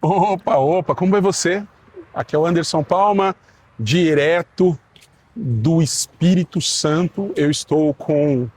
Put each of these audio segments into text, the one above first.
Opa, opa, como vai você? Aqui é o Anderson Palma, direto do Espírito Santo. Eu estou com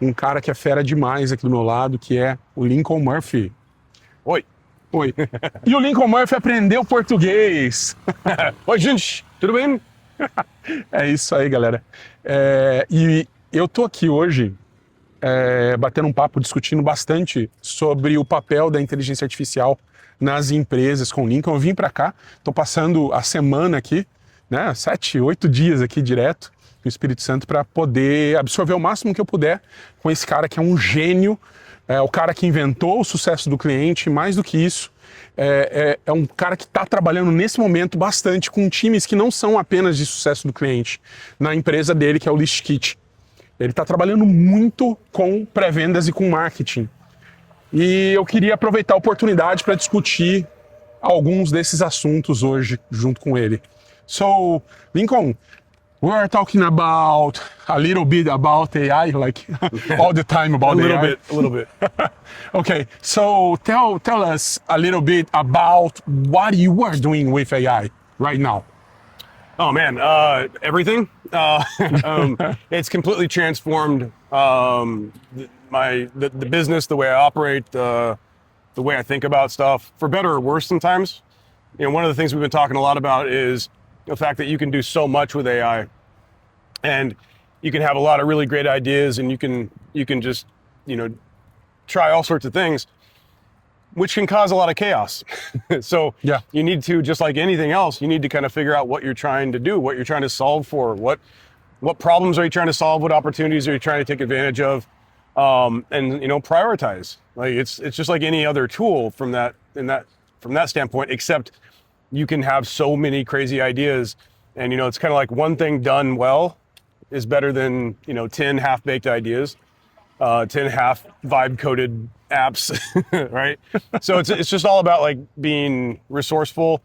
um cara que é fera demais aqui do meu lado, que é o Lincoln Murphy. Oi. Oi. E o Lincoln Murphy aprendeu português. Oi, gente, tudo bem? É isso aí, galera. E eu tô aqui hoje batendo um papo, discutindo bastante sobre o papel da inteligência artificial nas empresas com o Lincoln. Eu vim para cá, tô passando a semana aqui, né, 7, 8 dias aqui direto no Espírito Santo para poder absorver o máximo que eu puder com esse cara que é um gênio, o cara que inventou o sucesso do cliente, mais do que isso, é um cara que está trabalhando nesse momento bastante com times que não são apenas de sucesso do cliente, na empresa dele, que é o List Kit. Ele está trabalhando muito com pré-vendas e com marketing. E eu queria aproveitar a oportunidade para discutir alguns desses assuntos hoje junto com ele. So, Lincoln, we are talking about a little bit about AI, like all the time about AI. A little bit. Okay, so tell us a little bit about what you are doing with AI right now. Oh man, everything. It's completely transformed the business, the way I operate, the way I think about stuff, for better or worse sometimes. You know, one of the things we've been talking a lot about is the fact that you can do so much with AI, and you can have a lot of really great ideas, and you can just, you know, try all sorts of things, which can cause a lot of chaos. So yeah, you need to, just like anything else, you need to kind of figure out what you're trying to do, what you're trying to solve for, what problems are you trying to solve, what opportunities are you trying to take advantage of, and, you know, prioritize. Like it's just like any other tool from that standpoint, except you can have so many crazy ideas, and, you know, it's kind of like one thing done well is better than, you know, 10 half-baked ideas, 10 half vibe-coded apps, right? So it's just all about like being resourceful,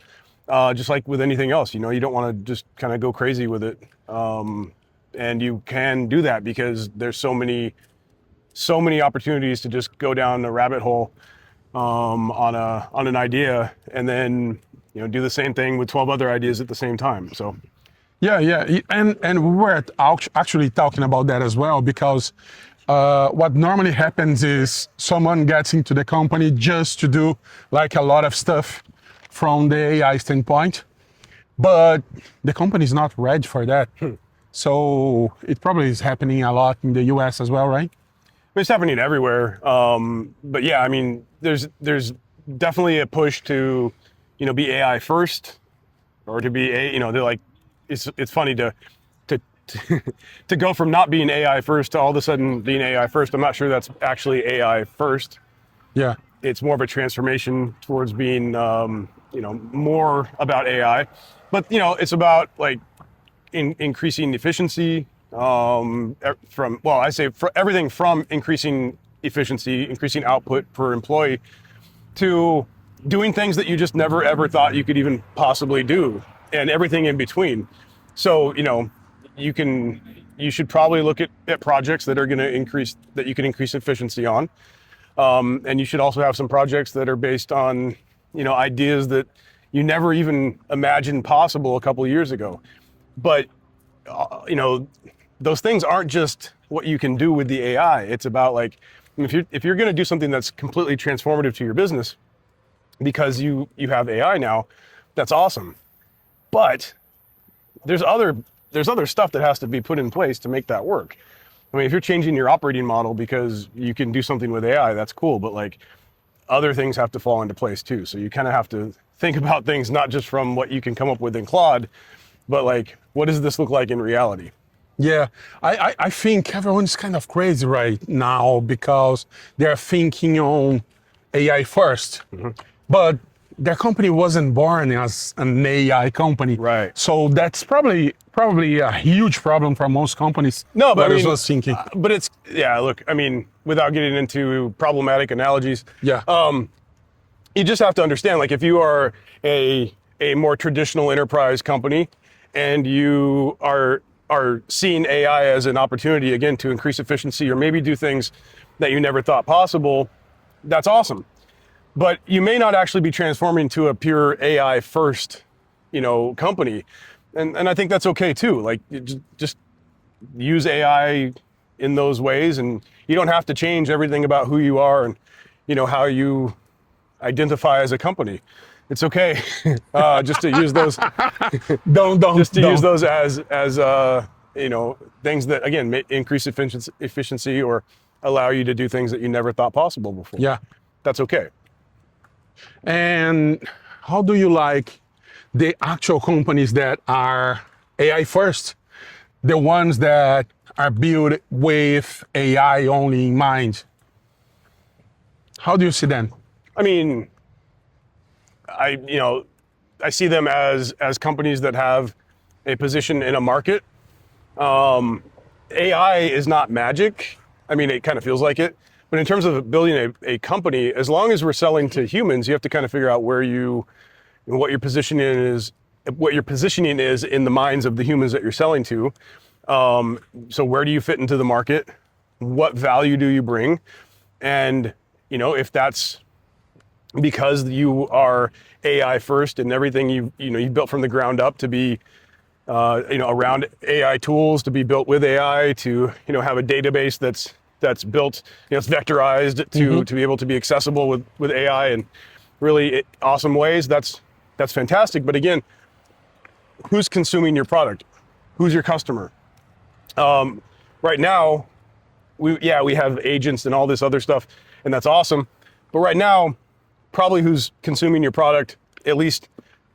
just like with anything else. You know, you don't want to just kind of go crazy with it, and you can do that because there's so many opportunities to just go down a rabbit hole on an idea, and then, you know, do the same thing with 12 other ideas at the same time. So yeah, and we were actually talking about that as well, because what normally happens is someone gets into the company just to do like a lot of stuff from the AI standpoint, but the company is not ready for that. So it probably is happening a lot in the US as well, right? it's happening everywhere. But yeah, I mean, there's definitely a push to, you know, be AI first, or to be you know, they're like, it's funny to go from not being AI first to all of a sudden being AI first. I'm not sure that's actually AI first. Yeah. It's more of a transformation towards being, you know, more about AI. But, you know, it's about like increasing efficiency, everything from increasing efficiency, increasing output per employee, to doing things that you just never ever thought you could even possibly do, and everything in between. So, you know, you should probably look at projects that are going to you can increase efficiency on. And you should also have some projects that are based on, you know, ideas that you never even imagined possible a couple of years ago. But, you know, those things aren't just what you can do with the AI. It's about like, if you're going to do something that's completely transformative to your business because you have AI now, that's awesome. But there's other stuff that has to be put in place to make that work. I mean, if you're changing your operating model because you can do something with AI, that's cool. But like, other things have to fall into place too. So you kind of have to think about things not just from what you can come up with in Claude, but like, what does this look like in reality? Yeah, I think everyone's kind of crazy right now because they're thinking on AI first. Mm-hmm. But their company wasn't born as an AI company. Right. So that's probably a huge problem for most companies. No, but I mean, was thinking. But it's, yeah, look, I mean, without getting into problematic analogies, yeah, you just have to understand, like, if you are a more traditional enterprise company and you are seeing AI as an opportunity, again, to increase efficiency or maybe do things that you never thought possible, that's awesome. but you may not actually be transforming to a pure AI first, company. And I think that's okay too. Like just use AI in those ways, and you don't have to change everything about who you are and, how you identify as a company. It's okay just to use those. Use those as things that again may increase efficiency or allow you to do things that you never thought possible before. Yeah. That's okay. And how do you like the actual companies that are AI first, the ones that are built with AI only in mind? How do you see them? I mean, I see them as companies that have a position in a market. AI is not magic. I mean, it kind of feels like it. But in terms of building a company, as long as we're selling to humans, you have to kind of figure out what your positioning is in the minds of the humans that you're selling to. So where do you fit into the market? What value do you bring? And, if that's because you are AI first and everything you've built from the ground up to be, around AI tools, to be built with AI, to, have a database that's built, it's vectorized to be able to be accessible with AI in really awesome ways. That's fantastic. But again, who's consuming your product? Who's your customer? Right now, we have agents and all this other stuff, and that's awesome. But right now, probably who's consuming your product, at least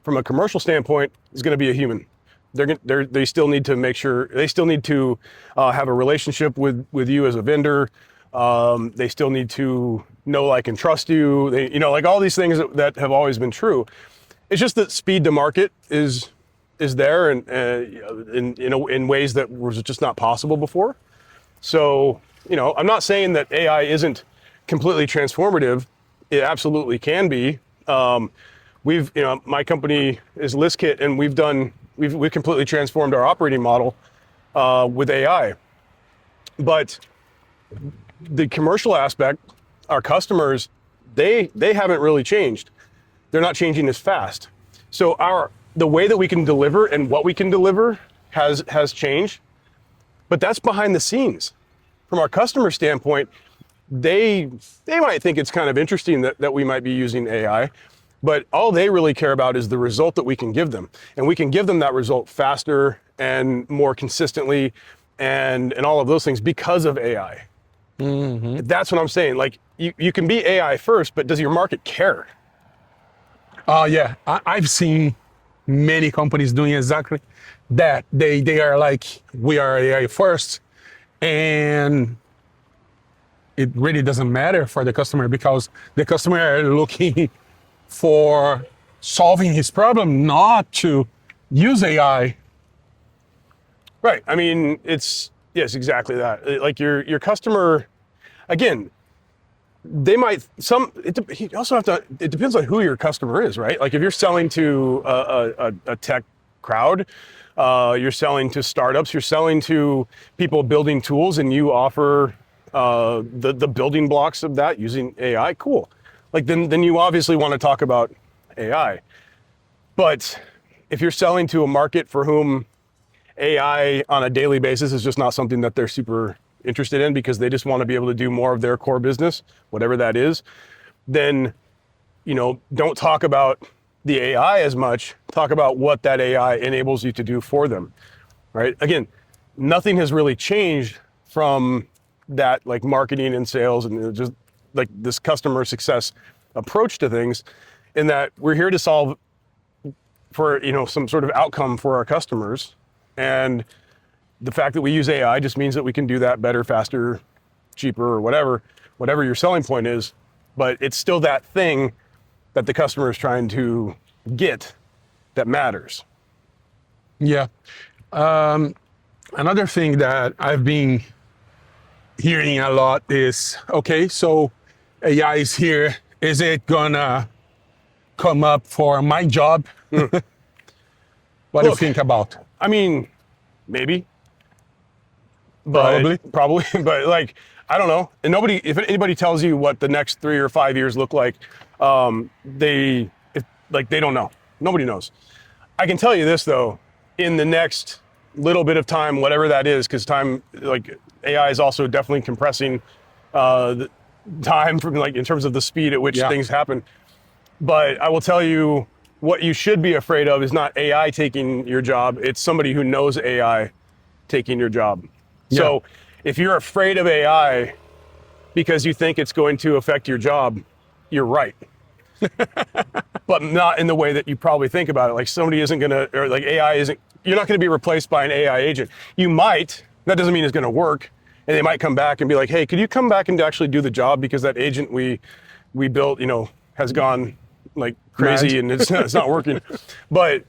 from a commercial standpoint, is going to be a human. They still need to make sure, they still need to have a relationship with you as a vendor. They still need to know, like, and trust you. Like all these things that have always been true. It's just that speed to market is there and in ways that was just not possible before. So, I'm not saying that AI isn't completely transformative. It absolutely can be. My company is ListKit, and we've completely transformed our operating model with AI. But the commercial aspect, our customers, they haven't really changed. They're not changing as fast. So the way that we can deliver and what we can deliver has changed, but that's behind the scenes. From our customer standpoint, they might think it's kind of interesting that we might be using AI, but all they really care about is the result that we can give them. And we can give them that result faster and more consistently and all of those things because of AI. Mm-hmm. That's what I'm saying. Like, you can be AI first, but does your market care? Yeah, I've seen many companies doing exactly that. They are like, we are AI first, and it really doesn't matter for the customer because the customer are looking for solving his problem, not to use AI. Right. I mean, yes, exactly that. Like your customer, again, it depends on who your customer is, right? Like if you're selling to a tech crowd, you're selling to startups, you're selling to people building tools, and you offer the building blocks of that using AI, cool. Like then you obviously want to talk about AI. But if you're selling to a market for whom AI on a daily basis is just not something that they're super interested in because they just want to be able to do more of their core business, whatever that is, then, don't talk about the AI as much, talk about what that AI enables you to do for them, right? Again, nothing has really changed from that, like marketing and sales and just like this customer success approach to things, in that we're here to solve for, some sort of outcome for our customers. And the fact that we use AI just means that we can do that better, faster, cheaper, or whatever your selling point is. But it's still that thing that the customer is trying to get that matters. Yeah. Another thing that I've been hearing a lot is, okay, so AI is here. Is it gonna come up for my job? What do you think about? I mean, maybe. Probably, but like, I don't know. And if anybody tells you what the next 3 or 5 years look like, They don't know. Nobody knows. I can tell you this though, in the next little bit of time, whatever that is, because time, like AI is also definitely compressing the time from in terms of the speed at which things happen. But I will tell you, what you should be afraid of is not AI taking your job. It's somebody who knows AI taking your job. Yeah. So if you're afraid of AI because you think it's going to affect your job, you're right. But not in the way that you probably think about it. Like somebody isn't gonna, or like AI isn't, you're not gonna be replaced by an AI agent. You might, that doesn't mean it's gonna work. And they might come back and be like, hey, could you come back and actually do the job because that agent we built, has gone like crazy and it's not working. But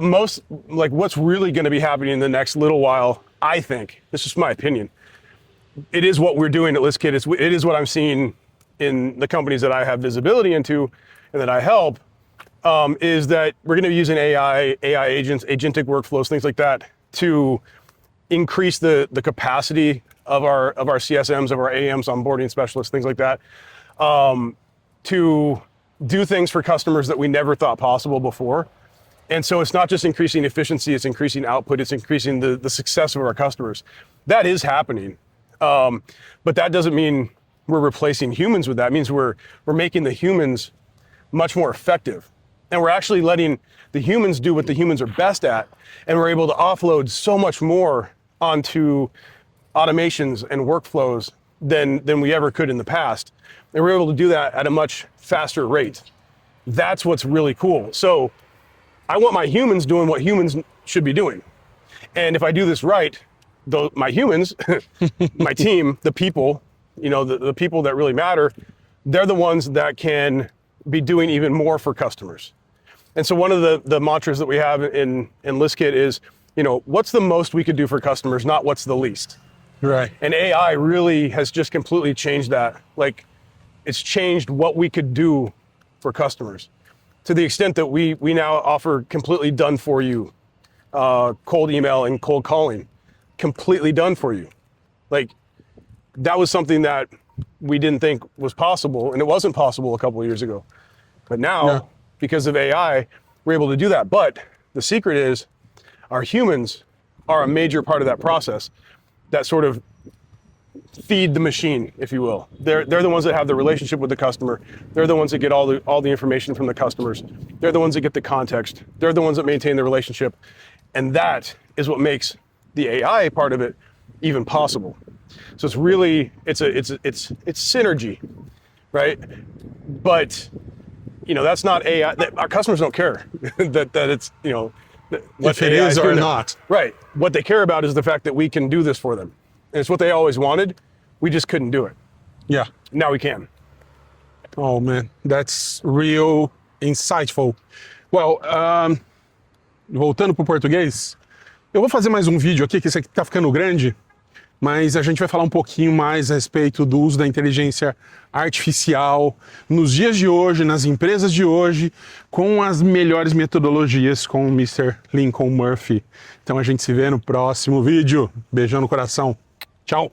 most, like what's really gonna be happening in the next little while, I think, this is my opinion, it is what we're doing at ListKit. It is what I'm seeing in the companies that I have visibility into and that I help, is that we're gonna be using AI agents, agentic workflows, things like that to increase the capacity of our CSMs, of our AMs, onboarding specialists, things like that, to do things for customers that we never thought possible before. And so it's not just increasing efficiency, it's increasing output, it's increasing the success of our customers. That is happening. But that doesn't mean we're replacing humans with that. It means we're making the humans much more effective. And we're actually letting the humans do what the humans are best at. And we're able to offload so much more onto automations and workflows than we ever could in the past. And we're able to do that at a much faster rate. That's what's really cool. So I want my humans doing what humans should be doing. And if I do this right, my humans, my team, the people, the people that really matter, they're the ones that can be doing even more for customers. And so one of the mantras that we have in ListKit is, what's the most we could do for customers, not what's the least. Right. And AI really has just completely changed that. Like, it's changed what we could do for customers to the extent that we now offer completely done for you, cold email and cold calling, completely done for you. Like, that was something that we didn't think was possible, and it wasn't possible a couple of years ago. But now, because of AI, we're able to do that. But the secret is our humans are a major part of that process that sort of feed the machine, if you will. They're the ones that have the relationship with the customer. They're the ones that get all the information from the customers. They're the ones that get the context. They're the ones that maintain the relationship. And that is what makes the AI part of it even possible. So it's really, it's synergy, right? But that's not AI. Our customers don't care that it's, if it is or not. Right. What they care about is the fact that we can do this for them. And it's what they always wanted. We just couldn't do it. Yeah. Now we can. Oh man, that's real insightful. Well, voltando para o português, eu vou fazer mais um vídeo aqui, que esse aqui tá ficando grande, mas a gente vai falar um pouquinho mais a respeito do uso da inteligência artificial nos dias de hoje, nas empresas de hoje, com as melhores metodologias com o Mr. Lincoln Murphy. Então a gente se vê no próximo vídeo. Beijão no coração. Tchau!